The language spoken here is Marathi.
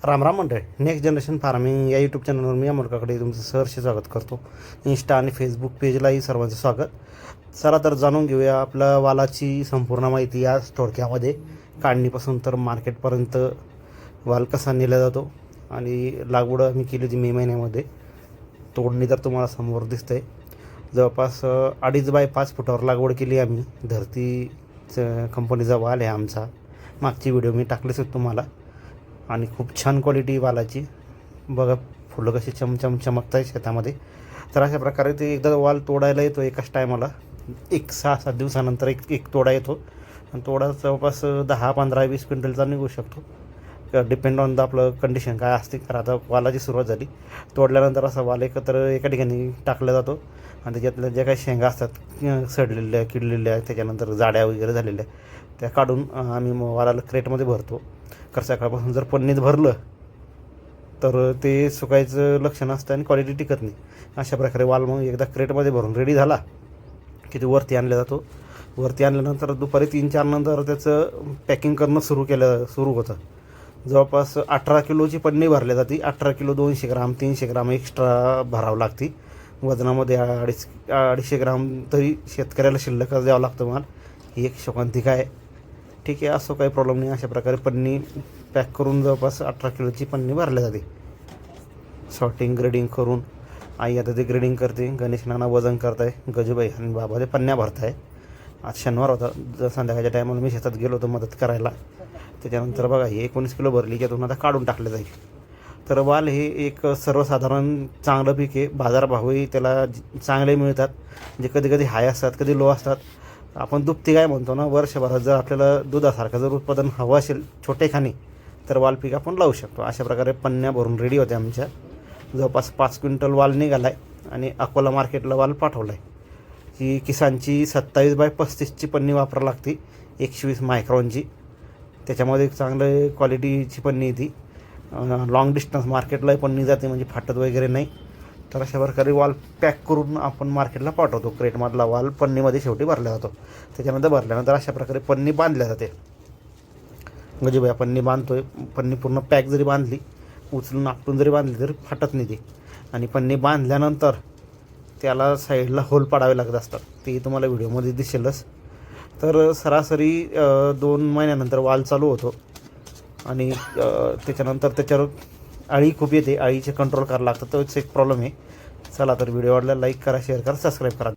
राम राम मंडळी, नेक्स्ट जनरेशन फार्मिंग या यूट्यूब चॅनलवर मी अमोलकाकडे तुमचं सहर्ष स्वागत करतो. इंस्टा आणि फेसबुक पेजलाही सर्वांचं स्वागत. चला तर जाणून घेऊया आपल्या वालाची संपूर्ण माहिती आज थोडक्यामध्ये. काढणीपासून तर मार्केटपर्यंत वाल कसा नेला जातो आणि लागवड आम्ही केली होती मे महिन्यामध्ये. तोडणी तर तुम्हाला समोर दिसतंय. जवळपास 2.5 बाय 5 फुटावर लागवड केली आम्ही. धरती कंपनीचा वाल आहे आमचा. मागची व्हिडिओ मी टाकलेच होते तुम्हाला. आणि खूप छान क्वालिटी वालाची. बघा फुलं कशी चमचम चमकत आहे शेतामध्ये. तर अशा प्रकारे ते एकदा वाल तोडायला येतो एकाच टायमाला. 6-7 दिवसानंतर एक तोडा येतो आणि तोडा जवळपास 10, 15, 20 क्विंटलचा निघू शकतो. डिपेंड ऑन द आपलं कंडिशन काय असते. तर आता वालाची सुरुवात झाली. तोडल्यानंतर असा वाल एकत्र एका ठिकाणी टाकला जातो आणि त्याच्यातल्या ज्या काही शेंगा असतात सडलेल्या किडलेल्या त्याच्यानंतर जाड्या वगैरे झालेल्या त्या काढून आम्ही वालाला क्रेटमध्ये भरतो. सकाळपासून जर पन्नीत भरलं तर ते सुकायचं लक्षण असतं आणि क्वालिटी टिकत नाही. अशा प्रकारे वाल मग एकदा क्रेटमध्ये भरून रेडी झाला की तो वरती आणला जातो. वरती आणल्यानंतर दुपारी 3-4 नंतर त्याचं पॅकिंग करणं सुरू होतं. जवळपास 18 किलोची पन्नी भरली जाते. 18 किलो 200 ग्राम 300 ग्राम एक्स्ट्रा भरावं लागते. वजनामध्ये 250 ग्राम तरी शेतकऱ्याला शिल्लक द्यावं लागतं. माल ही एक शोकांतिका आहे. ठीक आहे, असं काही प्रॉब्लेम नाही. अशा प्रकारे पन्नी पॅक करून जवळपास 18 किलोची पन्नी भरली जाते. सॉर्टिंग ग्रेडिंग करून आई आता ते ग्रेडिंग करते. गणेश नाना वजन करत आहे. गजूबाई आणि बाबा ते पन्न्या भरत आहे. आज शनिवार होता. संध्याकाळच्या टायमाला मी शेतात गेलो होतो मदत करायला. त्याच्यानंतर बघा ही 19 किलो भरली की त्यातून आता काढून टाकलं जाईल. तर वाल हे एक सर्वसाधारण चांगलं पीक आहे. बाजारभावही त्याला चांगले मिळतात. म्हणजे कधी कधी हाय असतात, कधी लो असतात. आपण दुभती काय म्हणतो ना, वर्षभरात जर आपल्याला दुधासारखं जर उत्पादन हवं असेल छोटेखानी तर वाल पीक आपण लावू शकतो. अशा प्रकारे पन्न्या भरून रेडी होत्या आमच्या. जवळपास 5 क्विंटल वाल निघाला आहे आणि अकोला मार्केटला वाल पाठवला आहे. ही किसानची 27 बाय 35ची पन्नी वापरावी लागते. 120 मायक्रॉनची. त्याच्यामध्ये चांगलं क्वालिटीची पन्नी ती. लॉंग डिस्टन्स मार्केटलाही पन्नी जाते, म्हणजे फाटत वगैरे नाही. तर अशा प्रकारे वाल पॅक करून आपण मार्केटला पाठवतो. क्रेटमधला वाल पन्नीमध्ये शेवटी भरला जातो. त्याच्यानंतर भरल्यानंतर अशा प्रकारे पन्नी बांधल्या जाते. म्हणजे बाया पन्नी बांधतोय. पन्नी पूर्ण पॅक जरी बांधली, उचलून आपटून जरी बांधली तरी फाटत नाही ती. आणि पन्नी बांधल्यानंतर त्याला साईडला होल पाडावे लागत असतात. ते तुम्हाला व्हिडिओमध्ये दिसेलच. तर सरासरी 2 महिन्यानंतर वाल चालू होतो आणि त्याच्यानंतर त्याच्यावर अळी खूप येते. अळीचे कंट्रोल करावं लागतं. तोच एक प्रॉब्लेम आहे. चला तर व्हिडिओ आवडला लाईक करा, शेअर करा, सबस्क्राईब करा.